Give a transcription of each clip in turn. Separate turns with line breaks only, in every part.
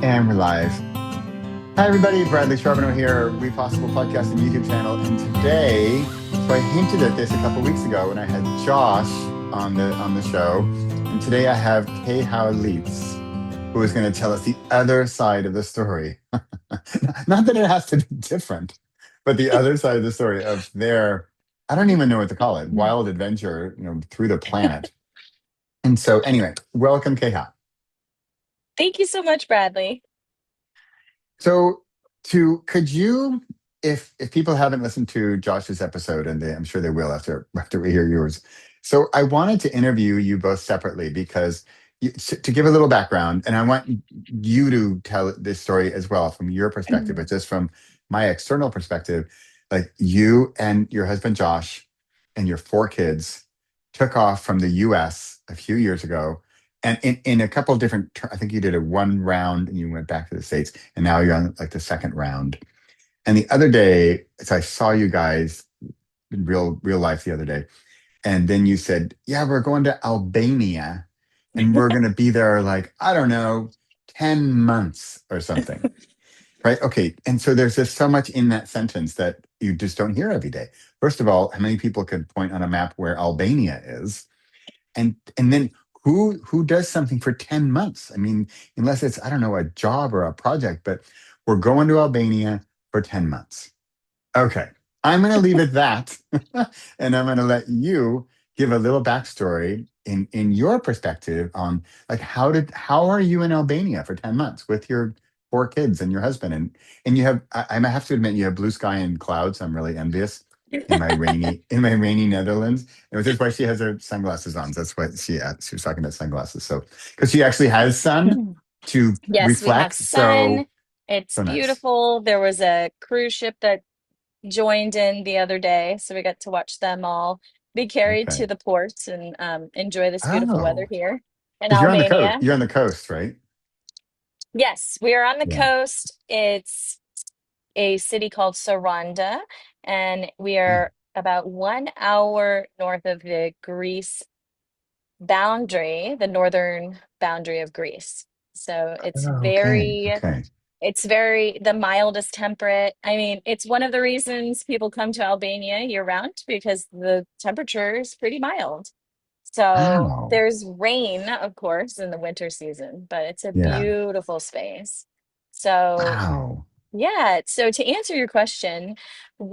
And we're live. Hi, everybody. Bradley Charbonneau here, Repossible podcast and YouTube channel. And today, so I hinted at this a couple weeks ago when I had Josh on the show. And today I have Kehou Leitz, who is going to tell us the other side of the story. Not that it has to be different, but the other side of the story of their, I don't even know what to call it, wild adventure, through the planet. And so, anyway, welcome, Kehou.
Thank you so much, Bradley.
So, could you, if people haven't listened to Josh's episode, and I'm sure they will after we hear yours. So, I wanted to interview you both separately because to give a little background, and I want you to tell this story as well from your perspective, but just from my external perspective, like you and your husband Josh and your four kids took off from the U.S. a few years ago and in a couple of different, I think you did a one round and you went back to the States, and now you're on like the second round. And the other day, so I saw you guys in real life the other day, and then you said, "Yeah, we're going to Albania, and we're going to be there like I don't know, 10 months or something." Right? Okay. And so there's just so much in that sentence that you just don't hear every day. First of all, how many people could point on a map where Albania is? And then who does something for 10 months? I mean, unless it's, I don't know, a job or a project, but we're going to Albania for 10 months. Okay. I'm going to leave it that. And I'm going to let you give a little backstory in your perspective on like how are you in Albania for 10 months with your four kids and your husband? And you have, I have to admit, you have blue sky and clouds. I'm really envious in my rainy Netherlands. And which is why she has her sunglasses on. That's why she was talking about sunglasses. So because she actually has sun to
Yes, we have
reflect.
sun.
So
It's
so nice.
beautiful. There was a cruise ship that joined in the other day, so we got to watch them all be carried
Okay.
to the port and enjoy this beautiful weather
Oh,
here in
because you're on the coast.
Albania.
You're on the coast, right?
Yes, we are on the
Yeah.
coast. It's a city called Saranda, and we
Yeah.
are about 1 hour north of the Greece boundary, the northern boundary of Greece. So
Oh, okay. Okay.
it's very the mildest temperate. I mean, it's one of the reasons people come to Albania year round because the temperature is pretty mild. So
Wow.
there's rain, of course, in the winter season, but it's a
Yeah.
beautiful space. So
Wow.
yeah, so to answer your question,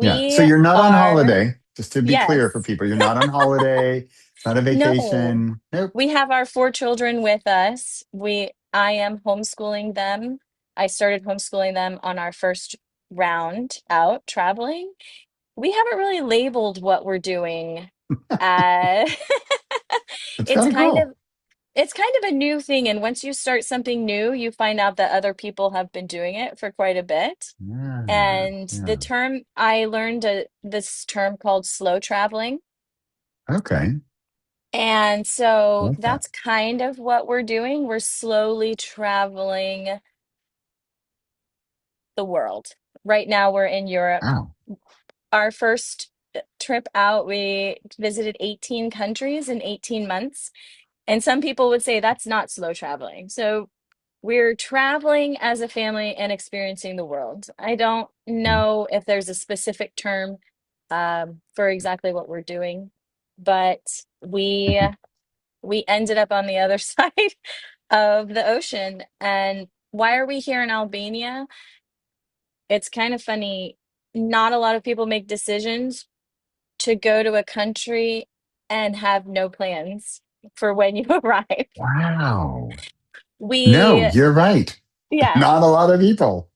Yeah. So
we
you're not on
are,
holiday, just to be clear for
yes.
people. You're not on holiday. It's not a
No,
vacation. Nope.
we have our four children with us. I am homeschooling them. I started homeschooling them on our first round out traveling. We haven't really labeled what we're doing. Uh,
It's
it's
kind of
kind
cool.
of it's kind of a new thing, and once you start something new, you find out that other people have been doing it for quite a bit.
Yeah.
And the
Yeah.
term I learned this term called slow traveling.
Okay.
And
I
so
like that.
that's kind of what we're doing. We're slowly traveling the world. Right now, we're in Europe.
Wow.
Our first trip out, we visited 18 countries in 18 months. And some people would say that's not slow traveling. So we're traveling as a family and experiencing the world. I don't
Yeah.
know if there's a specific term for exactly what we're doing, but we ended up on the other side of the ocean. And why are we here in Albania? It's kind of funny. Not a lot of people make decisions to go to a country and have no plans for when you arrive.
Wow. No,
We,
you're right.
yeah,
Not a lot of people.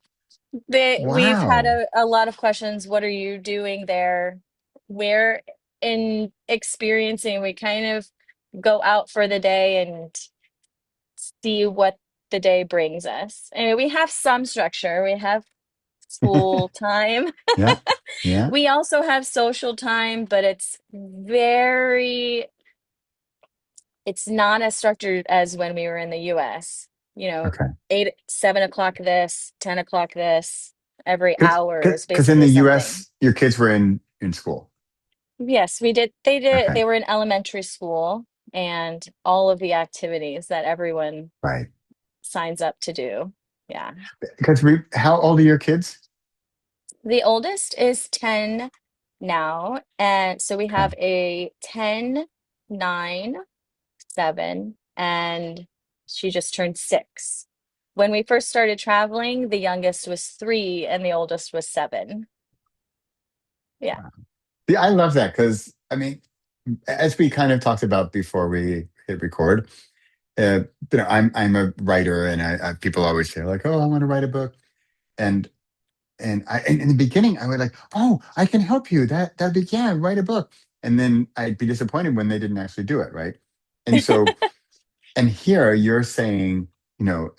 we've had
Wow.
a lot of questions. What are you doing there? Where in experiencing, we kind of go out for the day and see what the day brings us. I mean, we have some structure. We have school time.
Yeah. Yeah.
We also have social time, but it's not as structured as when we were in the US. You know,
Okay.
7 o'clock this, 10 o'clock this, every
Because
hour is
because in the
basically something.
U.S. your kids were in school.
Yes,
Okay.
they were in elementary school and all of the activities that everyone
Right.
signs up to do. Yeah.
Because how old are your kids?
The oldest is 10 now. And so we
Okay.
have a 10, 9, 7, and she just turned 6. When we first started traveling, the youngest was 3 and the oldest was 7. Yeah.
Wow. Yeah, I love that because I mean, as we kind of talked about before we hit record, I'm a writer, and people always say like, "Oh, I want to write a book," and and in the beginning, I would like, "Oh, I can help you. That'd be yeah, write a book," and then I'd be disappointed when they didn't actually do it, right? And so, and here you're saying,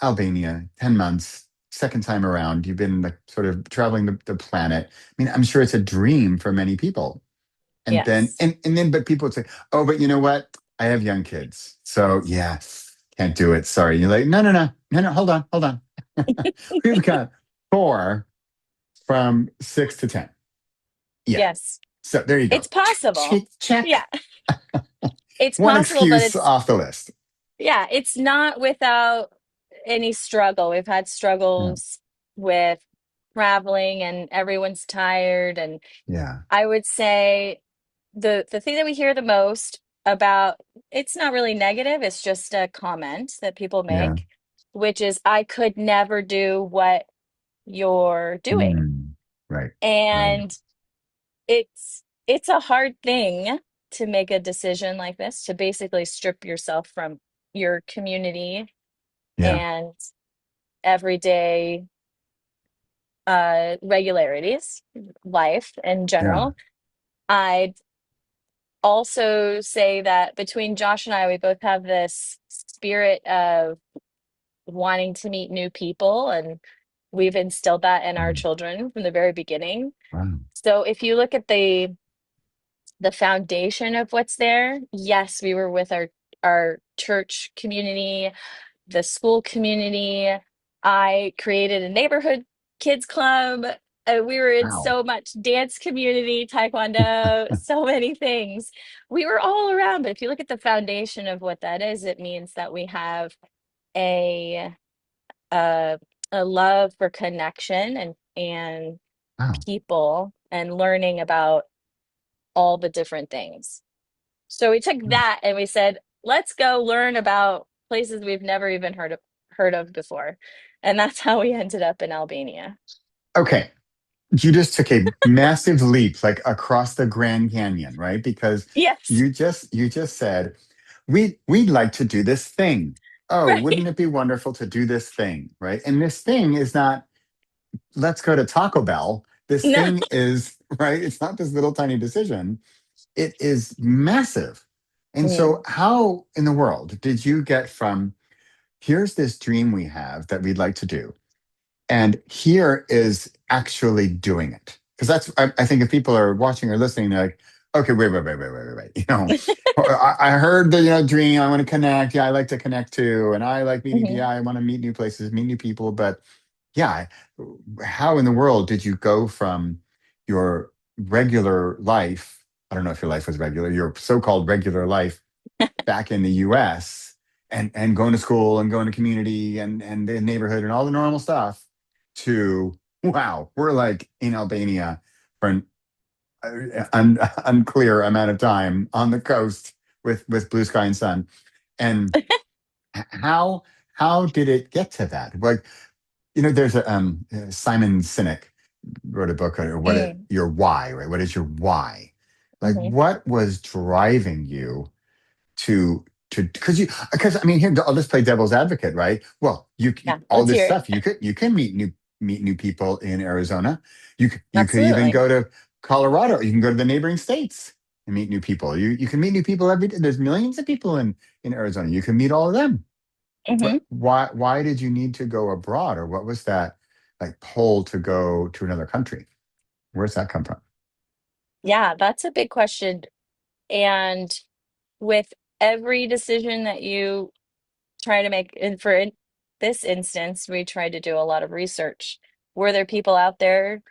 Albania, 10 months, second time around, you've been like sort of traveling the planet. I mean, I'm sure it's a dream for many people. And then
Yes.
but people would say, "Oh, but you know what? I have young kids. So yeah, can't do it. Sorry." You're like, no, hold on, hold on. We've got four from 6 to 10. Yeah.
Yes.
So there you go.
It's possible.
Check, check.
Yeah. It's
One
possible, but
excuse
it's
off the list.
yeah, it's not without any struggle. We've had
Yeah.
struggles with traveling and everyone's tired. And
Yeah.
I would say the thing that we hear the most about, it's not really negative, it's just a comment that people
Yeah.
make, which is, I could never do what you're doing.
Mm. Right. Right.
And it's a hard thing to make a decision like this, to basically strip yourself from your community
Yeah.
and everyday regularities, life in
Yeah.
general. I'd also say that between Josh and I, we both have this spirit of wanting to meet new people, and we've instilled that in our
Mm.
children from the very beginning.
Wow.
So if you look at the foundation of what's there, yes, we were with our church community, the school community. I created a neighborhood kids club. We were in
Wow.
so much dance community, taekwondo, so many things. We were all around, but if you look at the foundation of what that is, it means that we have a a, a love for connection and
Wow.
people and learning about all the different things. So we took
Wow.
that and we said, let's go learn about places we've never even heard of before. And that's how we ended up in Albania.
Okay. You just took a massive leap like across the Grand Canyon, right? Because
Yes,
you just said, we'd like to do this thing. Oh,
right.
wouldn't it be wonderful to do this thing, right? And this thing is not, let's go to Taco Bell. This
No.
thing is, right? It's not this little tiny decision. It is massive. And so
Mm,
how in the world did you get from here's this dream we have that we'd like to do, and here is actually doing it? Because I think if people are watching or listening, they're like, okay, wait. I heard the dream. I want to connect. Yeah, I like to connect too, and I like meeting.
mhm.
Yeah, I want to meet new places, meet new people. But yeah, how in the world did you go from your regular life? I don't know if your life was regular. Your so-called regular life back in the U.S. and going to school and going to community and the neighborhood and all the normal stuff to wow, we're like in Albania for an unclear amount of time on the coast with blue sky and sun. And how how did it get to that? Like there's a Simon Sinek wrote a book on
Mm,
your why, right? What is your why? Like
mhm.
what was driving you to because I mean here I'll just play devil's advocate, right? Well,
Yeah,
all
let's
this
hear it.
stuff you can meet new people in Arizona. You could even
Absolutely.
go to Colorado. You can go to the neighboring states and meet new people. You can meet new people every day. There's millions of people in Arizona. You can meet all of them.
Hmm.
But why did you need to go abroad, or what was that like pull to go to another country? Where's that come from?
Yeah, that's a big question. And with every decision that you try to make, and this instance, we tried to do a lot of research. Were there people out there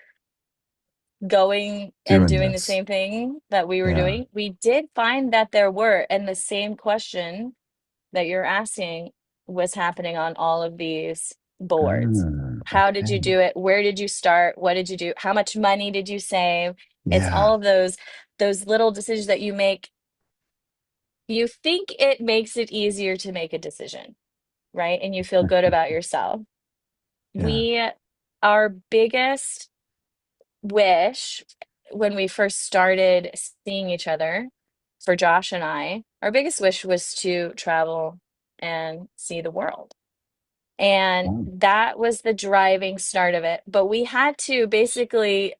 going and
Doing
doing the
this.
same thing that we were
Yeah.
doing? We did find that there were, and the same question that you're asking was happening on all of these. boards. How did you
Okay.
do it? Where did you start? What did you do? How much money did you save? It's
Yeah.
all of those little decisions that you make. You think it makes it easier to make a decision, right? And you feel good about yourself.
Yeah.
We, our biggest wish when we first started seeing each other, for Josh and I, our biggest wish was to travel and see the world. And
Oh,
that was the driving start of it. But we had to basically,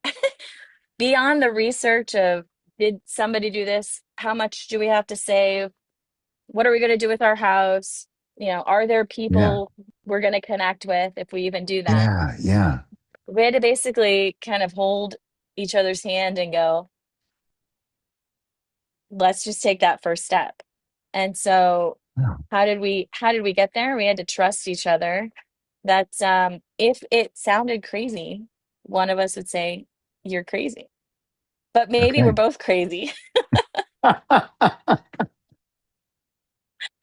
beyond the research of, did somebody do this? How much do we have to save? What are we going to do with our house? Are there
yeah.
people we're going to connect with if we even do that?
Yeah. Yeah.
We had to basically kind of hold each other's hand and go, let's just take that first step. And so
Oh,
how did we get there? We had to trust each other. That if it sounded crazy, one of us would say, "You're crazy." But maybe we're
okay.
both crazy.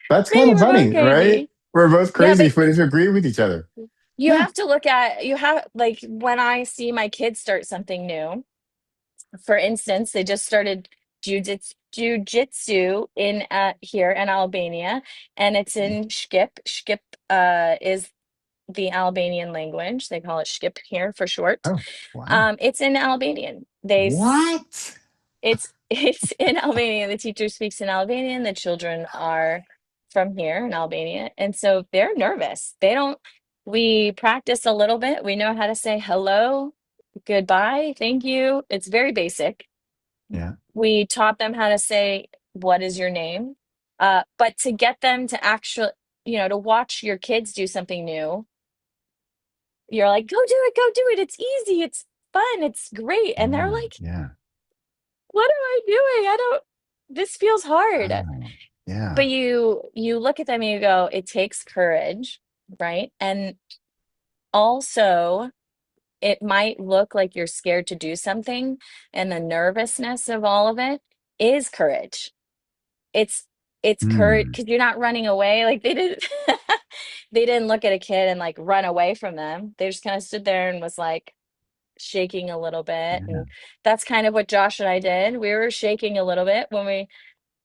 That's kind
Maybe
of
we're both
funny, right?
crazy.
We're both
Yeah,
crazy
but
if we disagree with each other.
you
Yeah.
have to look at you have like when I see my kids start something new. For instance, they just started jujitsu in here in Albania, and it's in Skip. Skip is the Albanian language. They call it Skip here for short.
Oh, wow.
It's in Albanian.
What?
It's in Albanian. The teacher speaks in Albanian. The children are from here in Albania, and so they're nervous. They don't. We practice a little bit. We know how to say hello, goodbye, thank you. It's very basic.
Yeah.
We taught them how to say, "What is your name?" But to get them to actually, to watch your kids do something new, you're like, "Go do it, go do it. It's easy, it's fun, it's great." And they're
Yeah.
like,
Yeah.
"What am I doing? This feels hard."
Oh,
But
yeah.
you look at them and you go, it takes courage, right? And also, it might look like you're scared to do something, and the nervousness of all of it is courage. It's it's courage
Hmm.
because you're not running away. Like they didn't they didn't look at a kid and like run away from them. They just kind of stood there and was like shaking a little bit.
Yeah.
And that's kind of what Josh and I did. We were shaking a little bit when we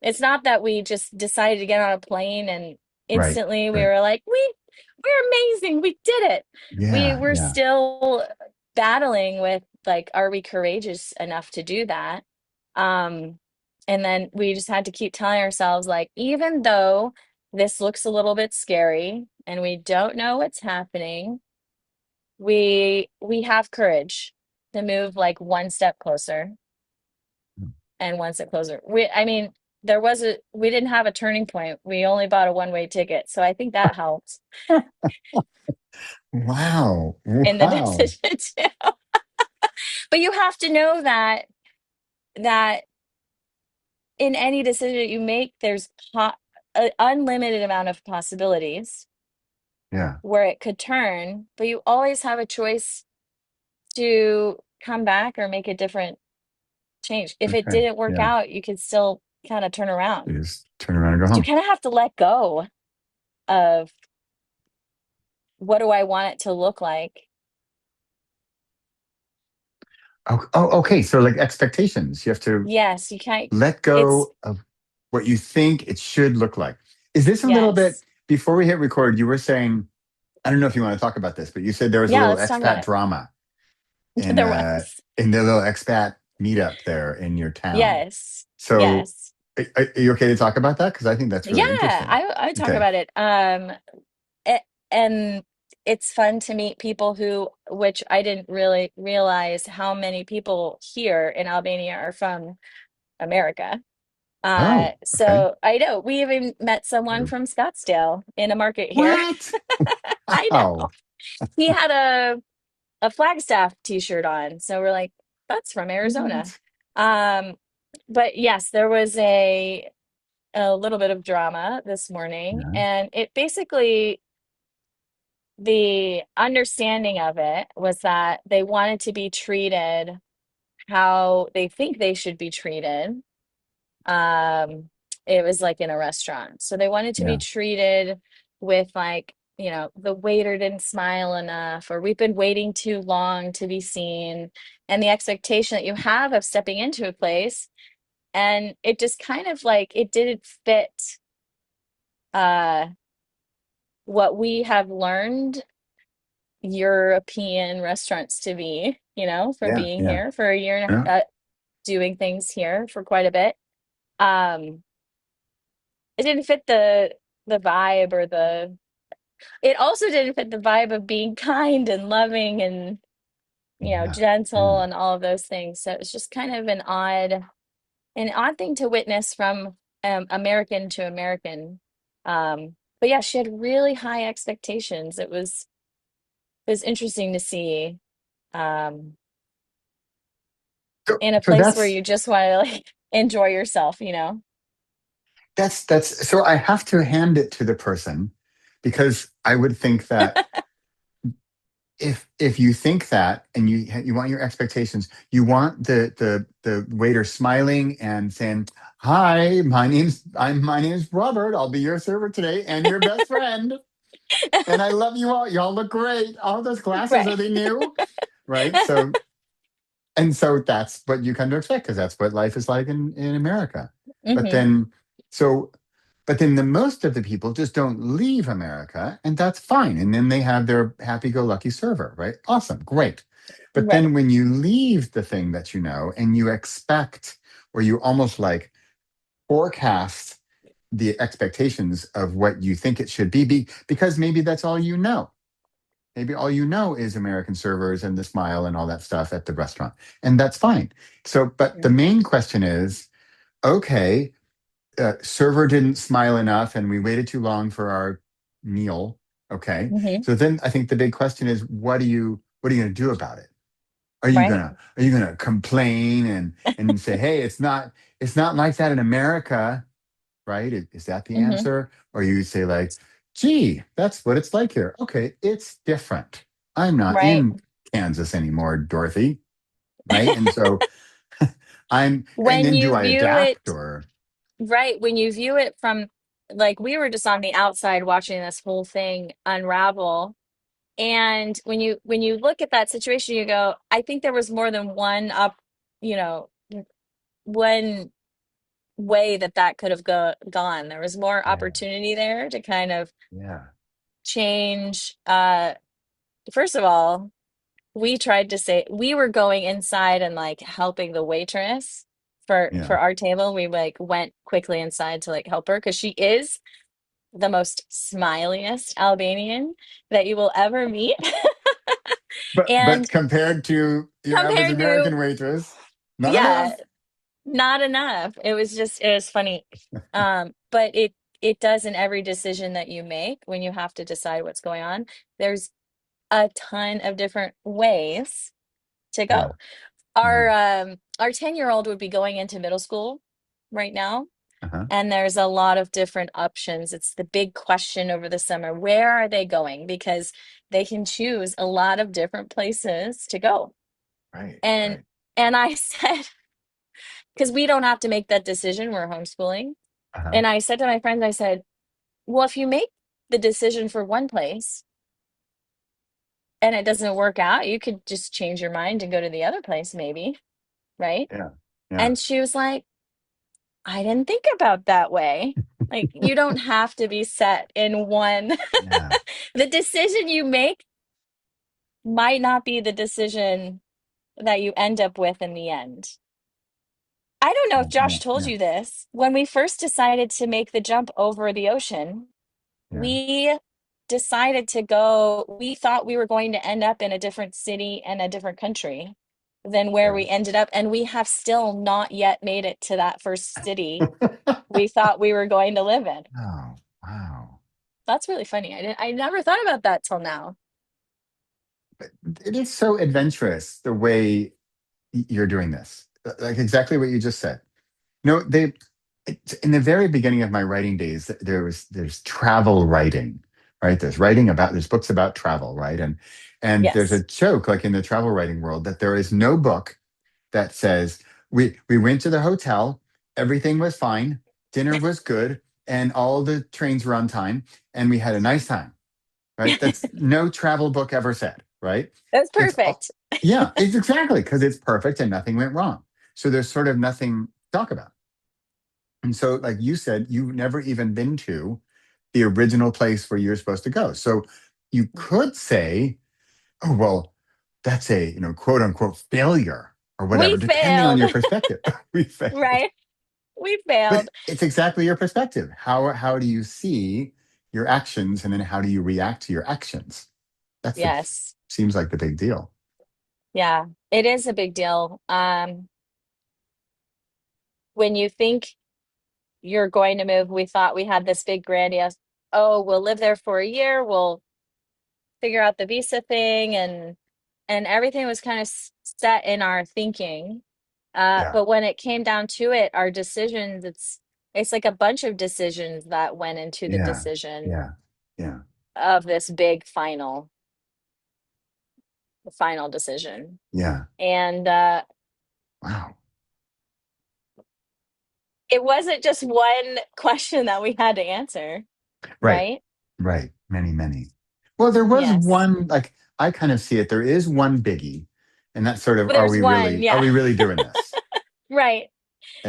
it's not that we just decided to get on a plane and
Right.
instantly we
Right.
were like, we're amazing. We did it. We
Yeah.
were
Yeah.
still battling with like, are we courageous enough to do that? Um, and then we just had to keep telling ourselves, like, even though this looks a little bit scary and we don't know what's happening, we have courage to move like one step closer and one step closer. I mean, we didn't have a turning point. We only bought a one-way ticket. So I think that helped
Wow.
in the
Wow.
decision too. But you have to know that in any decision that you make, there's an unlimited amount of possibilities
Yeah.
where it could turn, but you always have a choice to come back or make a different change. If it
Okay.
didn't work
Yeah.
out, you could still kind of turn around.
You just turn around and go
So you
home.
kind of have to let go of what do I want it to look like?
Oh, oh, okay. So like expectations, you have to
Yes, you can't.
let
It's
go of what you think it should look like. Is this a little bit
yes.
before we hit record? You were saying, I don't know if you want to talk about this, but you said there was a
Yeah,
little
let's talk about
expat
it.
drama in
There
uh
was.
in the little expat meetup there in your town.
Yes.
So
Yes.
are you okay to talk about that? Because I think that's
Yeah,
really interesting.
I talk
Okay.
about it. And it's fun to meet people which I didn't really realize how many people here in Albania are from America.
Oh, okay.
So I know we even met someone
You're-
from Scottsdale in a market here.
What?
I know.
Wow.
He had a Flagstaff t-shirt on. So we're like, that's from Arizona.
What?
Um, but yes, there was a little bit of drama this morning,
Yeah.
and it basically the understanding of it was that they wanted to be treated how they think they should be treated. Um, it was like in a restaurant. So they wanted to be
Yeah.
treated with like the waiter didn't smile enough, or we've been waiting too long to be seen, and the expectation that you have of stepping into a place, and it just kind of like it didn't fit uh what we have learned European restaurants to be, from
Yeah,
being
yeah,
here for a year and
yeah,
doing things here for quite a bit. Um, it didn't fit the vibe or the it also didn't fit the vibe of being kind and loving and
yeah,
gentle
yeah.
and all of those things. So it was just kind of an odd thing to witness from American to American. But yeah, she had really high expectations. It was interesting to see um,
So,
in a
so
place where
that's
you just want to like enjoy yourself.
so I have to hand it to the person, because I would think that if you think that, and you want your expectations, you want the waiter smiling and saying, "Hi, my name's Robert. I'll be your server today and your best friend. And I love you all. Y'all look great. All those glasses, are
Right.
they new?" Right? So that's what you come to expect, because that's what life is like in America. But
Hmm.
then so but then the most of the people just don't leave America, and that's fine. And then they have their happy-go-lucky server, right? Awesome, great. But
Right.
then when you leave the thing that you know, and you expect, or you almost like forecast the expectations of what you think it should because maybe that's all you know. Maybe all you know is American servers and the smile and all that stuff at the restaurant. And that's fine. So, but the main question is, okay, server didn't smile enough and we waited too long for our meal. Okay.
Hmm.
So then I think the big question is, what are you going to do about it?
Right.
Are you gonna complain and say, hey, it's not like that in America, right? Is that the
Hmm.
answer? Or you say like, gee, that's what it's like here. Okay, it's different. I'm not
Right.
in Kansas anymore, Dorothy, right? And so and
When
then do
you
I
view
adapt
it,
or
right, when you view it from like we were just on the outside watching this whole thing unravel. And when you look at that situation, you go, I think there was more than you know, one way that could have gone. There was more
yeah,
opportunity there to kind of
yeah,
change. First of all, we tried to say we were going inside and like helping the waitress for
yeah.
our table. We like went quickly inside to like help her because she is the most smiliest Albanian that you will ever meet.
But
And
compared to your average
compared to,
American waitress, not
yeah,
enough.
not enough. It was funny. But it does in every decision that you make when you have to decide what's going on. There's a ton of different ways to
Yeah,
go.
yeah.
Our 10-year-old would be going into middle school right now,
Uh-huh.
and there's a lot of different options. It's the big question over the summer. Where are they going? Because they can choose a lot of different places to go.
Right,
And
right.
and I said, because we don't have to make that decision, we're homeschooling.
Uh-huh.
And I said to my friends, I said, well, if you make the decision for one place and it doesn't work out, you could just change your mind and go to the other place, maybe, right?
Yeah, yeah,
And she was like, I didn't think about that way. Like, you don't have to be set in one.
yeah,
The decision you make might not be the decision that you end up with in the end. I don't know if
yeah,
Josh
yeah,
told
yeah,
you this. When we first decided to make the jump over the ocean,
yeah,
we decided to go, we thought we were going to end up in a different city and a different country than where
yeah.
we ended up. And we have still not yet made it to that first city we thought we were going to live in.
Oh, wow.
That's really funny. I never thought about that till now.
It is so adventurous the way you're doing this. Like exactly what you just said. No, in the very beginning of my writing days, there's travel writing, right? There's books about travel, right? And there's a
Yes.
joke like in the travel writing world that there is no book that says we went to the hotel, everything was fine, dinner was good, and all the trains were on time, and we had a nice time. right? That's no travel book ever said, right?
That's
It's all,
perfect.
yeah, it's exactly because it's perfect and nothing went wrong. So there's sort of nothing to talk about. And so, like you said, you've never even been to the original place where you're supposed to go. So you could say, oh, well, that's a, quote unquote failure or whatever,
We
depending on
failed,
your perspective. We failed.
right? We
But
failed.
it's exactly your perspective. How do you see your actions and then how do you react to your actions? That's the
Yes.
seems like the big deal.
Yeah, it is a big deal. When you think you're going to move, we thought we had this big grandiose, oh, we'll live there for a year, we'll figure out the visa thing, and everything was kind of set in our thinking.
Yeah.
But when it came down to it, our decisions, it's like a bunch of decisions that went into the
Yeah.
decision
Yeah. Yeah.
of this big final decision.
Yeah.
And
Wow.
it wasn't just one question that we had to answer,
Right.
right?
Right. Many, many. Well, there was
Yes.
one, like I kind of see it. There is one biggie, and that's sort of,
But there's one,
are
yeah.
we really doing this?
Right.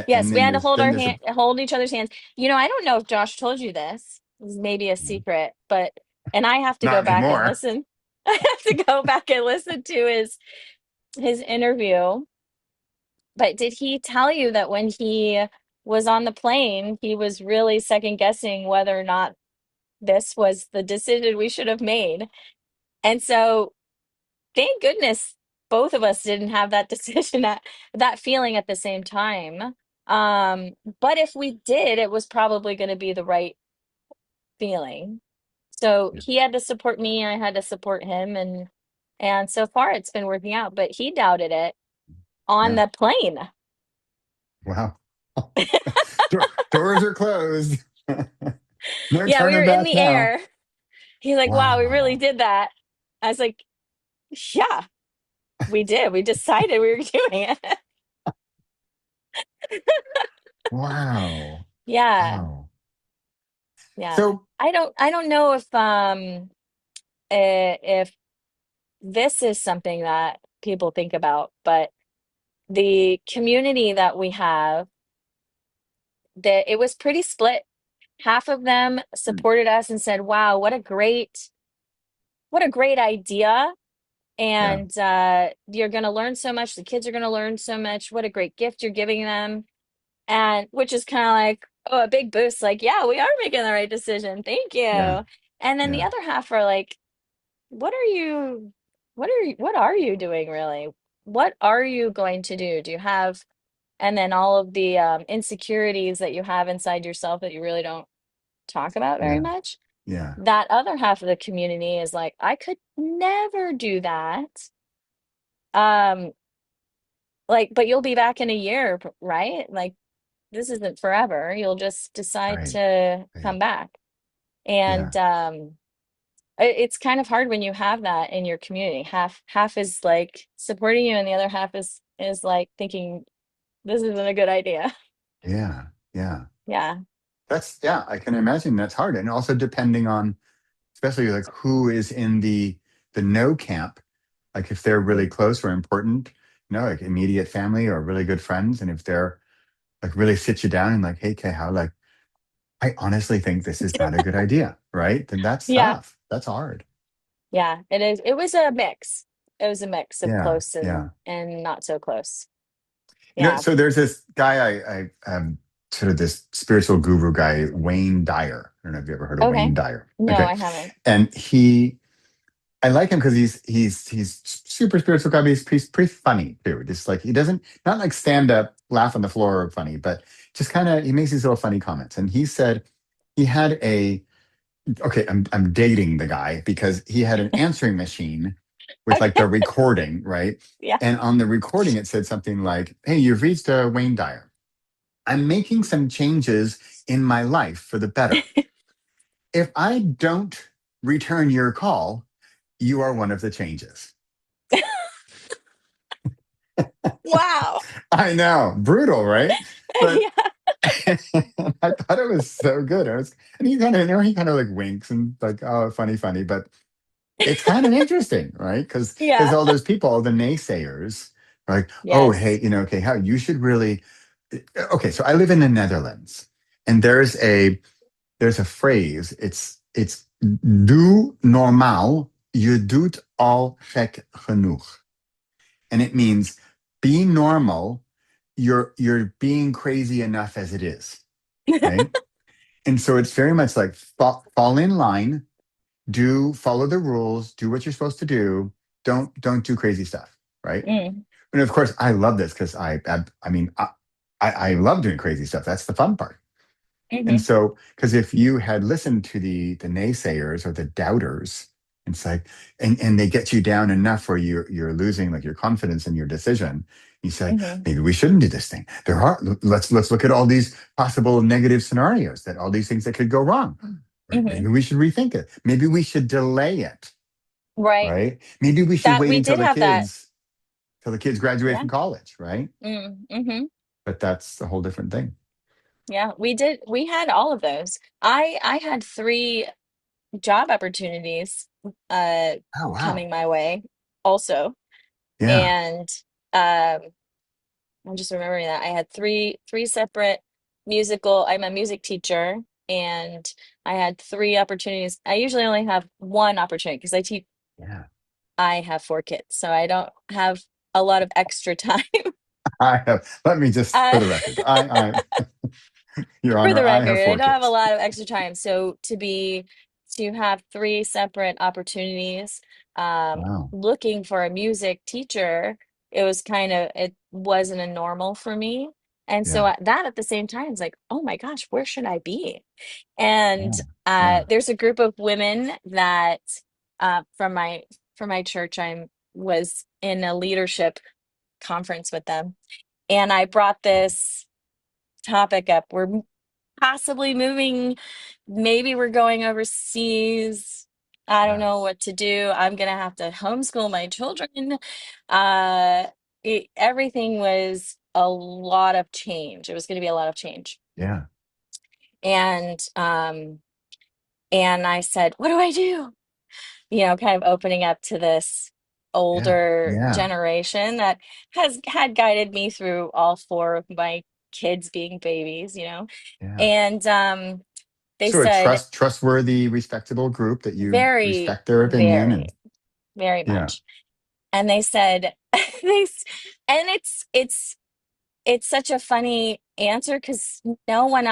Yes,
And
we
then
had to
there's
hold
then
our
there's a
hand, hold each other's hands. I don't know if Josh told you this. This is maybe a secret, but and I have to go
not
back and
anymore.
listen. I have to go back and listen to his interview. But did he tell you that when he was on the plane, he was really second guessing whether or not this was the decision we should have made? And so, thank goodness both of us didn't have that decision at that feeling at the same time. But if we did, it was probably going to be the right feeling. So
Yeah.
he had to support me, I had to support him, and so far it's been working out. But he doubted it on
Yeah.
the plane.
Wow. Doors are closed. No
Yeah, we were
turning
in
back
the
now.
air. He's like, "Wow, we really
Wow.
did that." I was like, "Yeah, we did. We decided we were doing it."
Wow.
Yeah,
Wow.
yeah.
So,
I don't know if this is something that people think about, but the community that we have, that it was pretty split. Half of them
mm,
supported us and said, "Wow, what a great idea."
yeah,
And you're going to learn so much. The kids are going to learn so much. What a great gift you're giving them. And which is kind of like, oh, a big boost. Like, yeah, we are making the right decision. Thank you.
yeah,
And then the
yeah,
other half are like, what are you, what are you doing really? What are you going to do? Do you have, and then all of the insecurities that you have inside yourself that you really don't talk about very
yeah,
much.
yeah,
That other half of the community is like, I could never do that. Um, like, but you'll be back in a year, right? Like, this isn't forever. You'll just decide
right,
to
right,
come back. And
yeah,
it's kind of hard when you have that in your community. Half is like supporting you, and the other half is like thinking this isn't a good idea.
yeah, yeah.
Yeah.
Yeah, I can imagine that's hard. And also depending on, especially like who is in the no camp, like if they're really
Mm.
close or important, like immediate family or really good friends, and if they're like really sit you down and like, hey, Kay, how like I honestly think this is not a good idea, right? Then that's
Yeah.
tough. That's hard.
Yeah. It is. It was a mix. It was a mix of
Yeah,
close
yeah.
and not so close. Yeah.
So there's this guy sort of this spiritual guru guy, Wayne Dyer. I don't know if you ever heard of
Okay.
Wayne Dyer.
No,
Okay.
I haven't.
And I like him because he's super spiritual guy, but he's pretty funny too. Just like he doesn't not like stand up, laugh on the floor or funny, but just kind of he makes these little funny comments. And he said he had a okay, I'm dating the guy because he had an answering machine with like
Okay.
the recording, right?
Yeah.
And on the recording, it said something like, "Hey, you've reached Wayne Dyer. I'm making some changes in my life for the better. If I don't return your call, you are one of the changes."
Wow.
I know, brutal, right? But
Yeah.
I thought it was so good. And he kind of, he kind of like winks and like, oh, funny, funny. But it's kind of interesting, right? Because
Yeah.
all those people, all the naysayers, are like, oh,
Yes.
hey, okay, how you should really. Okay, so I live in the Netherlands, and there's a phrase. It's doe normaal, je doet al gek genoeg, and it means be normal. You're being crazy enough as it is, right? And so it's very much like fall in line, do follow the rules, do what you're supposed to do. Don't do crazy stuff, right?
Mm,
And of course, I love this because I mean, I love doing crazy stuff. That's the fun part. And
hmm
so, because if you had listened to the naysayers or the doubters, it's like, and they get you down enough where you're losing like your confidence in your decision. You say,
hmm
maybe we shouldn't do this thing. Let's look at all these possible negative scenarios, that all these things that could go wrong. Right?
hmm
Maybe we should rethink it. Maybe we should delay it.
Right.
Right? Maybe we should
That
wait
we
until
did have that.
the kids graduate
Yeah.
from college. Right?
Mm-hmm.
But that's a whole different thing.
Yeah, we did. We had all of those. I had three job opportunities uh
Oh wow.
coming my way also.
Yeah.
And I'm just remembering that I had three separate I'm a music teacher, and I had three opportunities. I usually only have one opportunity because
Yeah.
I have four kids, so I don't have a lot of extra time.
I have, let me just, for
Uh,
the record, Your
for
Honor,
the
I
record,
have
I
four
don't have a
kids.
lot of extra time. So to have three separate opportunities,
Wow.
looking for a music teacher, it wasn't a normal for me. And so
Yeah.
that at the same time is like, oh my gosh, where should I be? And
Yeah. Yeah.
there's a group of women that from my church, I was in a leadership conference with them, and I brought this topic up. We're possibly moving. Maybe we're going overseas. I don't
Yeah.
know what to do. I'm gonna have to homeschool my children. Everything was a lot of change. It was going to be a lot of change.
Yeah.
And I said, "What do I do?" Kind of opening up to this
Yeah.
older
Yeah.
generation that has had guided me through all four of my kids being babies.
Yeah.
And they
So a
said,
trustworthy, respectable group that you
very,
respect their opinion
very,
and
very
yeah.
much. And they said, and it's such a funny answer because no one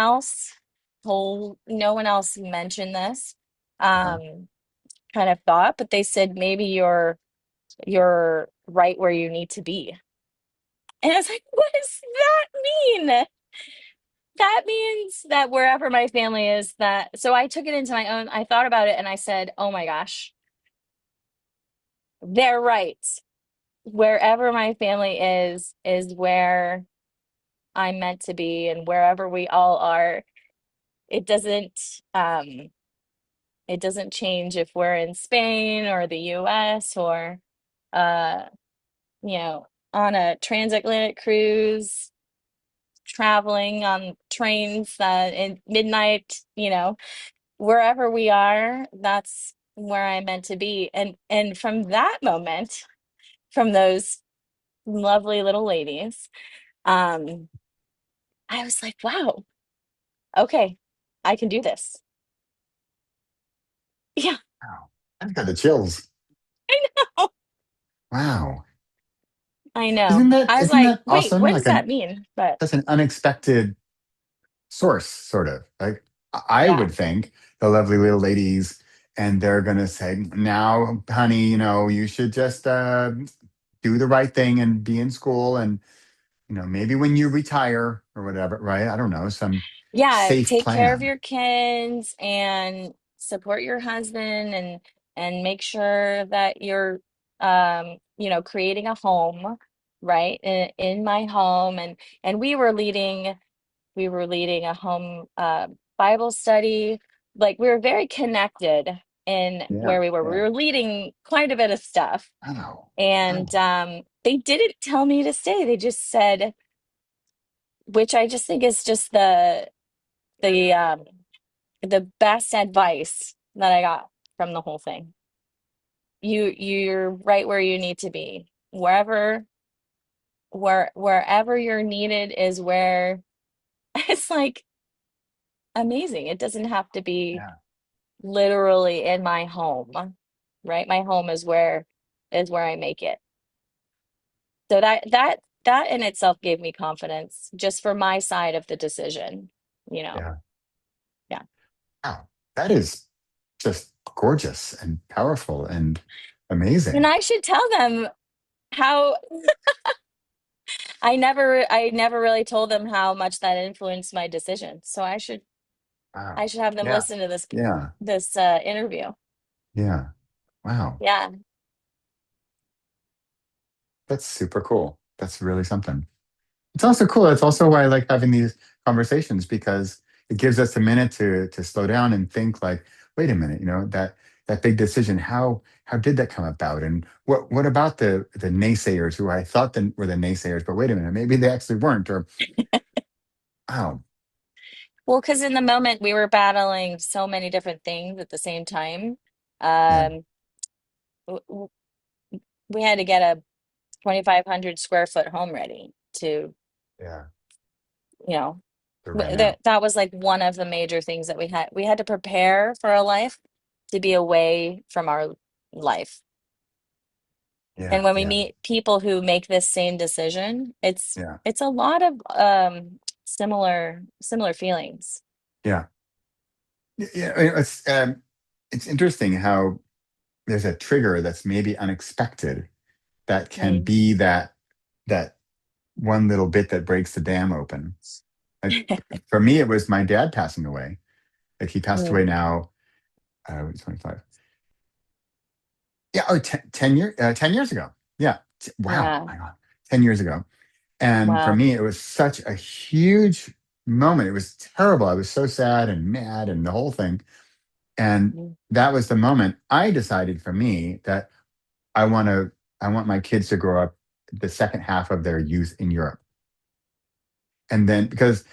else mentioned this
Uh-huh.
um, kind of thought, but they said maybe you're right where you need to be. And I was like, what does that mean? That means that wherever my family is, so I took it into my own, I thought about it and I said, oh my gosh, they're right. Wherever my family is where I'm meant to be, and wherever we all are, it doesn't um it doesn't change if we're in Spain or the US or uh on a transatlantic cruise, traveling on trains in midnight, wherever we are, that's where I'm meant to be. And from that moment, from those lovely little ladies, um, I was like, wow, okay, I can do this. Yeah,
Wow. I've got the chills.
I know.
Wow.
I know. I was
Isn't
like,
that
wait,
awesome?
what does that mean? But
That's an unexpected source, sort of. Like I
yeah,
would think the lovely little ladies, and they're gonna say, "Now, honey, you should just do the right thing and be in school, and maybe when you retire or whatever, right? I don't know, some
yeah,
safe
take care of
plan."
your kids and support your husband, and make sure that you're creating a home, right? In my home, and we were leading a home Bible study. Like, we were very connected in
Yeah,
where we were. We
yeah.
were leading quite a bit of stuff.
Wow,
And
wow.
they didn't tell me to stay. They just said, which I just think is just the the best advice that I got from the whole thing. You're right where you need to be. Wherever you're needed is where it's like amazing. It doesn't have to be
Yeah.
literally in my home, right? My home is where I make it. So that in itself gave me confidence just for my side of the decision, you know.
Yeah.
Yeah.
Wow. That is just gorgeous and powerful and
And
amazing.
I should tell them how I never really told them how much that influenced my decision. So I
Wow.
should have them
Yeah.
listen to
Yeah.
this interview.
Yeah. Wow.
Yeah.
That's super cool. That's really something. It's also cool. It's also why I like having these conversations because it gives us a minute to slow down and think like, wait a minute, that big decision, how did that come about? And what about the naysayers who I thought were the naysayers, but wait a minute, maybe they actually weren't, or wow.
Well, because in the moment we were battling so many different things at the same time.
Yeah,
Um, w- w- we had to get a 2,500 square foot home ready to,
yeah.
you know,
To rent out.
that was like one of the major things that we had. We had to prepare for a life to be away from our life. And
Yeah,
when we
yeah,
meet people who make this same decision,
yeah,
it's a lot of similar feelings.
yeah. Yeah, it's interesting how there's a trigger that's maybe unexpected that can
Mm.
be that one little bit that breaks the dam open. Like, for me, it was my dad passing away. Like he passed away
Mm.
now, 25. Yeah, 10 years ago. Yeah. Wow.
Yeah.
My God. 10 years ago. And for
Wow.
me, it was such a huge moment. It was terrible. I was so sad and mad and the whole thing. And
Mm.
that was the moment I decided for me that I want to, I want my kids to grow up the second half of their youth in Europe. And then because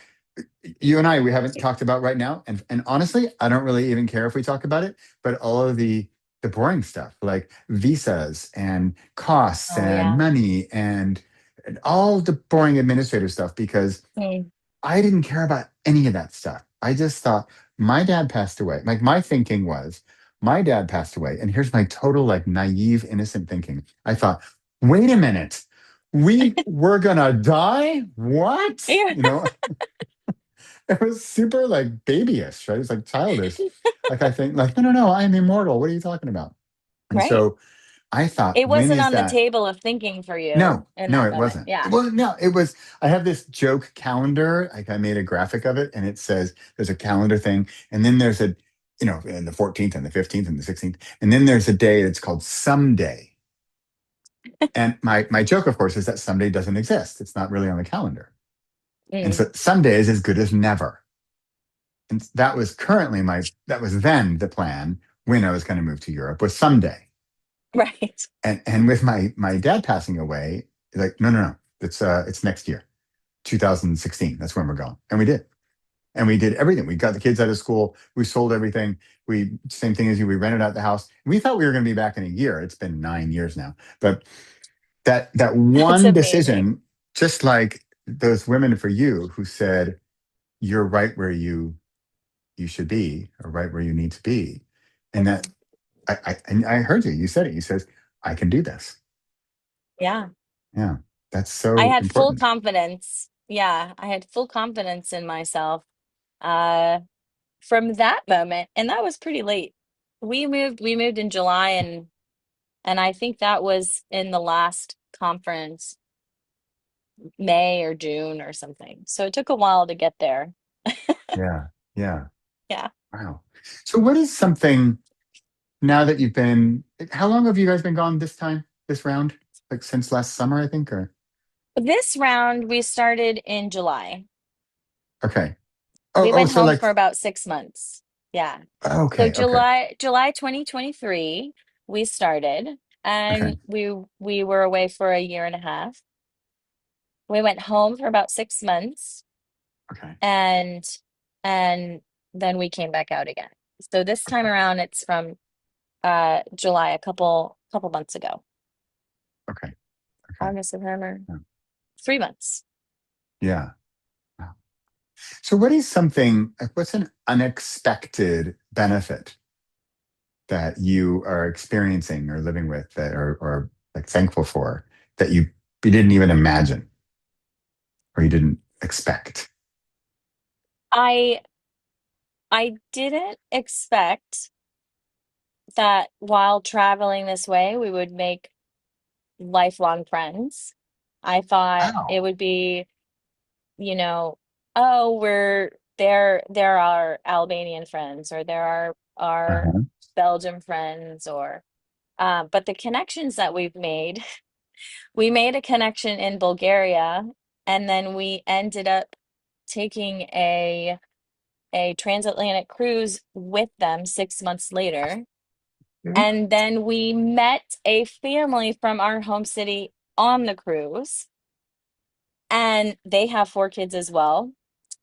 you and I, we haven't talked about right now. And honestly, I don't really even care if we talk about it, but all of the boring stuff like visas and costs
Oh
and
yeah.
money and all the boring administrative stuff, because
Mm.
I didn't care about any of that stuff. I just thought my dad passed away. Like my thinking was, my dad passed away. And here's my total like naive, innocent thinking. I thought, wait a minute, we were gonna die? What?
Yeah.
It was super like babyish, right? It's like childish. Like I think like, no, no, no, I am immortal. What are you talking about? And
Right.
so I thought,
It
when
wasn't
is
on the
that?
table of thinking for you
No,
in
no,
that
it
moment.
wasn't.
Yeah.
Well, no, it was. I have this joke calendar. Like I made a graphic of it, and it says there's a calendar thing, and then there's and the 14th and the 15th and the 16th, and then there's a day that's called someday. And my joke, of course, is that someday doesn't exist. It's not really on the calendar, and
Mm.
so someday is as good as never. And that was then the plan when I was going to move to Europe was someday.
Right.
And with my dad passing away, like, no, no, no, it's next year. 2016. That's when we're going. And we did. And we did everything. We got the kids out of school. We sold everything. We, same thing as you, we rented out the house. We thought we were going to be back in a year. It's been 9 years now. But that
That's
one
amazing.
decision, just like those women for you who said, you're right where you should be, or right where you need to be. And that
Mhm.
and I heard you. You said it. You said, I can do this.
Yeah.
Yeah. That's
I
so
had full
important.
confidence. Yeah, I had full confidence in myself uh from that moment, and that was pretty late. We moved in July, and I think that was in the last conference, May or June or something. So it took a while to get there.
Yeah. Yeah.
Yeah.
Wow. So what is something now that you've been, how long have you guys been gone this round? Like since last summer, I think, or
This round we started in July.
okay.
We
Oh,
went
so
home
like
for about 6 months. Yeah. So
okay, okay,
July 2023 we started,
okay.
and we were away for a year and a half. We went home for about 6 months.
Okay.
and and then we came back out again. So this time
Okay.
around it's from July, a couple months ago.
Okay. Okay.
August, September,
Yeah.
3 months.
Yeah. Wow. So what is something, like, what's an unexpected benefit that you are experiencing or living with that or like thankful for that you didn't even imagine or you didn't expect?
I I didn't expect that while traveling this way we would make lifelong friends. I thought it
Wow.
would be, you know, oh, we're there are Albanian friends or there are our
Uh-huh.
Belgium friends or but the connections that we've made, we made a connection in Bulgaria and then we ended up taking a transatlantic cruise with them 6 months later.
Mhm.
And then we met a family from our home city on the cruise, and they have 4 kids as well.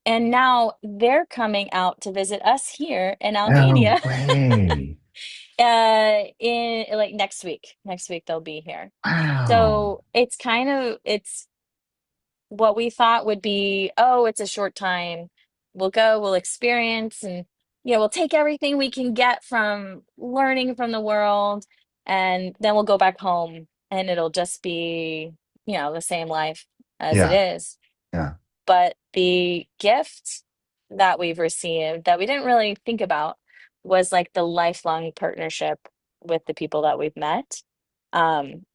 And now they're coming out to visit us here in
No
Albania
way.
in like next week. Next week they'll be here.
Wow.
So it's kind of it's what we thought would be, oh, it's a short time. We'll go, we'll experience, and we'll take everything we can get from learning from the world, and then we'll go back home and it'll just be, the same life as it
Yeah.
is.
Yeah.
But the gift that we've received that we didn't really think about was like the lifelong partnership with the people that we've met.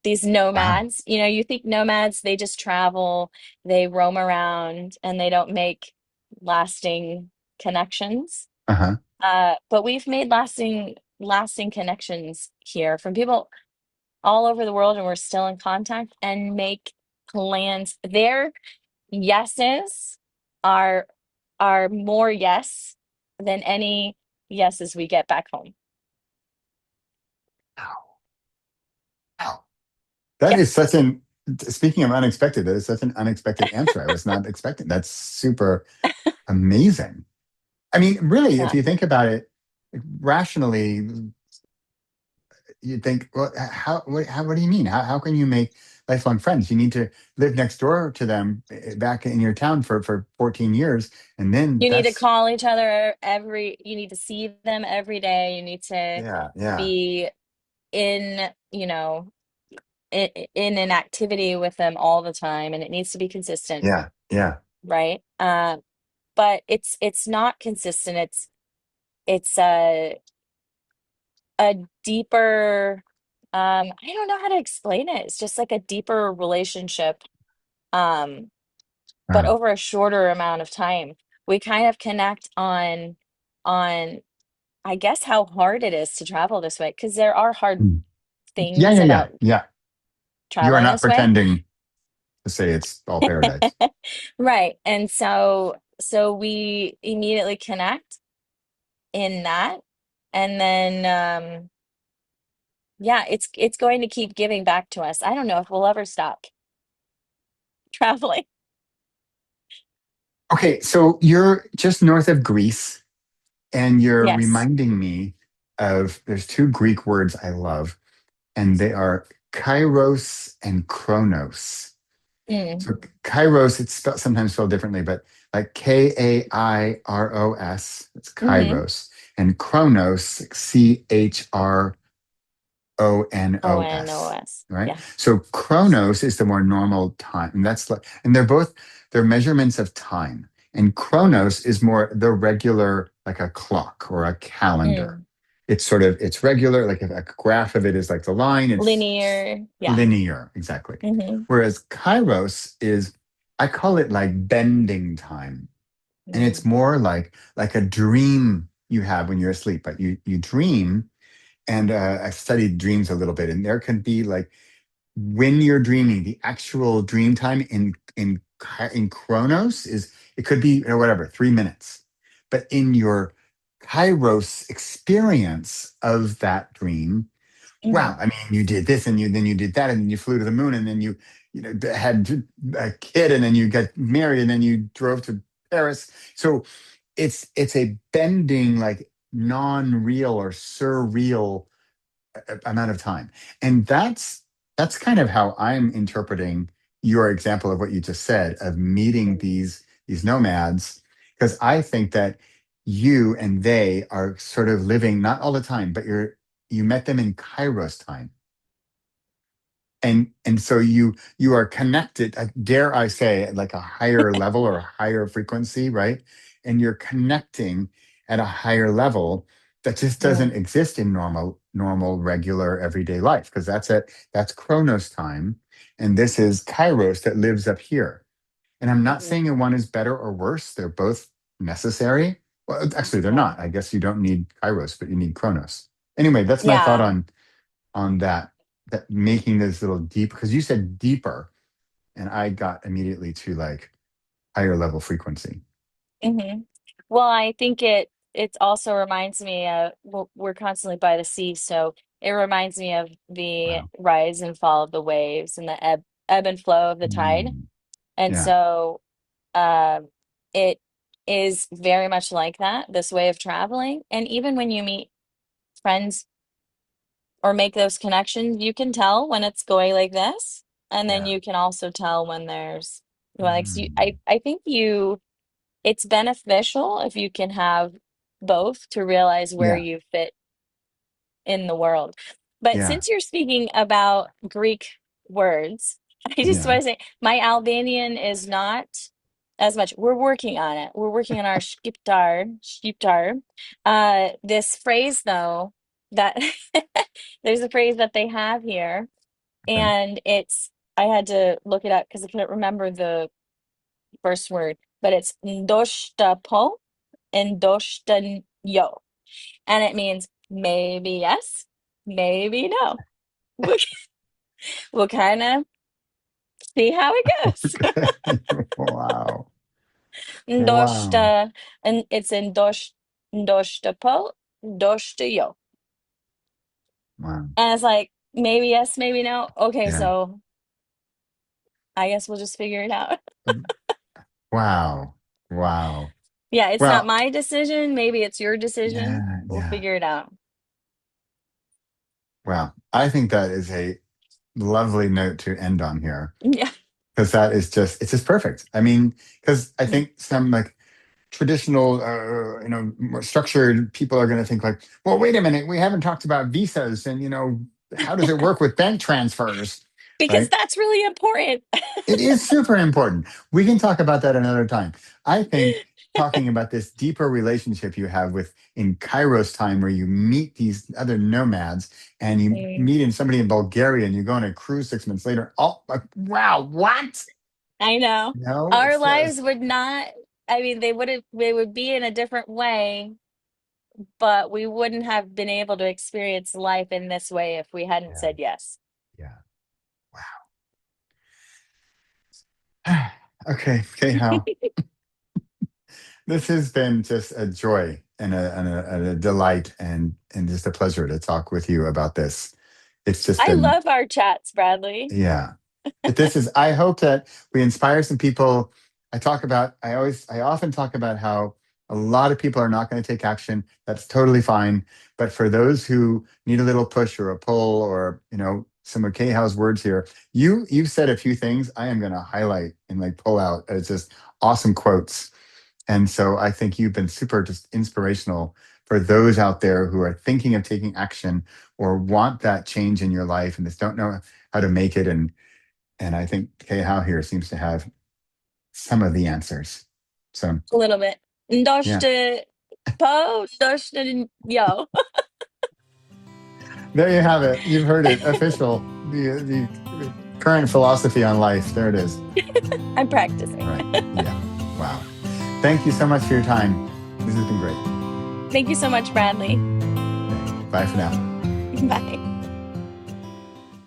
These
Wow.
nomads, you think nomads, they just travel, they roam around, and they don't make lasting connections.
Uh-huh.
But we've made lasting connections here from people all over the world, and we're still in contact and make plans. Their yeses are are more yes than any yeses we get back home.
Wow. Wow. That is
Yes.
such an, speaking of unexpected, that is such an unexpected answer. I was not expecting. That's super amazing. I mean, really, if
Yeah.
you think about it rationally, you think, well, what do you mean? How can you make lifelong friends? You need to live next door to them back in your town for 14 years. And then
You need to
that's,
call each other you need to see them every day. You need to
yeah, yeah,
be in, in an activity with them all the time, and it needs to be consistent,
yeah, yeah.
right? But it's not consistent. It's a deeper, I don't know how to explain it. It's just like a deeper relationship, um, but
Wow.
over a shorter amount of time. We kind of connect on I guess how hard it is to travel this way, because there are hard
Mm. Yeah,
things
yeah, yeah,
about
yeah. You are
traveling
not
this way.
pretending to say it's all paradise.
Right. And so we immediately connect in that. And then yeah, it's going to keep giving back to us. I don't know if we'll ever stop traveling.
Okay, so you're just north of Greece, and you're
Yes.
reminding me of there's two Greek words I love, and they are Kairos and Kronos.
Mm,
So Kairos, it's sometimes spelled differently, but like Kairos, it's
hmm.
Kairos, and Kronos, Chronos,
ONOS.
right?
Yeah.
So Chronos is the more normal time. And that's like, and they're measurements of time. And Chronos is more the regular, like a clock or a calendar.
Mm.
It's regular, like a graph of it is like the line, it's
Linear. Yeah.
linear, exactly.
Hmm.
Whereas Kairos is, I call it like bending time. And it's
Mm.
more like a dream you have when you're asleep, but you dream, and I've studied dreams a little bit, and there can be like when you're dreaming, the actual dream time in Chronos is it could be whatever 3 minutes, but in your Kairos experience of that dream, wow!
Hmm.
I mean, you did this, and then you did that, and then you flew to the moon, and then you had a kid, and then you got married, and then you drove to Paris. So it's a bending, like non-real or surreal amount of time. And that's kind of how I'm interpreting your example of what you just said of meeting these nomads, because I think that you and they are sort of living not all the time, but you met them in Kairos time. And so you are connected, dare I say, at like a higher level or a higher frequency, right? And you're connecting at a higher level that just doesn't
Mm,
exist in normal regular everyday life, because that's Kronos time, and this is Kairos that lives up here. And I'm not
mhm.
saying that one is better or worse, they're both necessary. Well, actually they're
Yeah.
not. I guess you don't need Kairos, but you need Kronos. Anyway, that's my thought
Yeah.
on that making this little deep, because you said deeper, and I got immediately to like higher level frequency.
Hmm. Well, I think it also reminds me of, well, we're constantly by the sea, so it reminds me of the
Wow.
rise and fall of the waves and the ebb and flow of the tide.
Mm,
And
yeah.
so um it is very much like that, this way of traveling. And even when you meet friends or make those connections, you can tell when it's going like this. And then
Yeah.
you can also tell when there's like so
Mm,
I think it's beneficial if you can have both to realize where
yeah.
you fit in the world. But
Yeah.
since you're speaking about Greek words, I just
Yeah.
want to say my Albanian is not as much. We're working on it. We're working on our shqiptar. This phrase though, that there's a phrase that they have here,
Okay.
and it's I had to look it up because I couldn't remember the first word, but it's ndoshta po and ndoshta yo, and it means maybe yes, maybe no. We'll, we'll kind of see how it goes.
Okay. Wow. Wow.
Ndoshta, and it's in ndoshta po, ndoshta yo.
Wow.
And it's like maybe yes, maybe no. Okay,
Yeah.
so I guess we'll just figure it out.
Wow. Wow.
Yeah, it's not
Well,
my decision. Maybe it's your decision.
yeah.
We'll
Yeah.
figure it out.
Wow. I think that is a lovely note to end on here,
Yeah.
because that is just it's just perfect. I mean, because I think some like traditional, more structured people are going to think like, well, wait a minute, we haven't talked about visas, and how does it work with bank transfers,
Because
right?
that's really important.
It is super important. We can talk about that another time. I think talking about this deeper relationship you have with in Kairos time, where you meet these other nomads and you
Mm,
meet in somebody in Bulgaria and you go on a cruise 6 months later. Oh, like, wow, what?
I know.
No,
Our
it's
lives
just,
would not, I mean, they would be in a different way, but we wouldn't have been able to experience life in this way if we hadn't
yeah,
said yes.
yeah. Wow. Okay, okay, how this has been just a joy and a delight and just a pleasure to talk with you about this. It's just
I
been,
love our chats, Bradley.
yeah. But this is, I hope that we inspire some people. I often talk about how a lot of people are not going to take action. That's totally fine. But for those who need a little push or a pull, or, some of Kayhow's words here, you've said a few things I am going to highlight and like pull out as just awesome quotes. And so I think you've been super just inspirational for those out there who are thinking of taking action or want that change in your life and just don't know how to make it. And I think Kay Howe here seems to have some of the answers. So
A little bit.
yeah,
Ndoshta po, ndoshta yo.
there you have it. You've heard it official. The current philosophy on life. There it is.
I'm practicing.
Right. Yeah. Wow. Thank you so much for your time. This has been great.
Thank you so much, Bradley.
Okay. Bye for now.
Bye.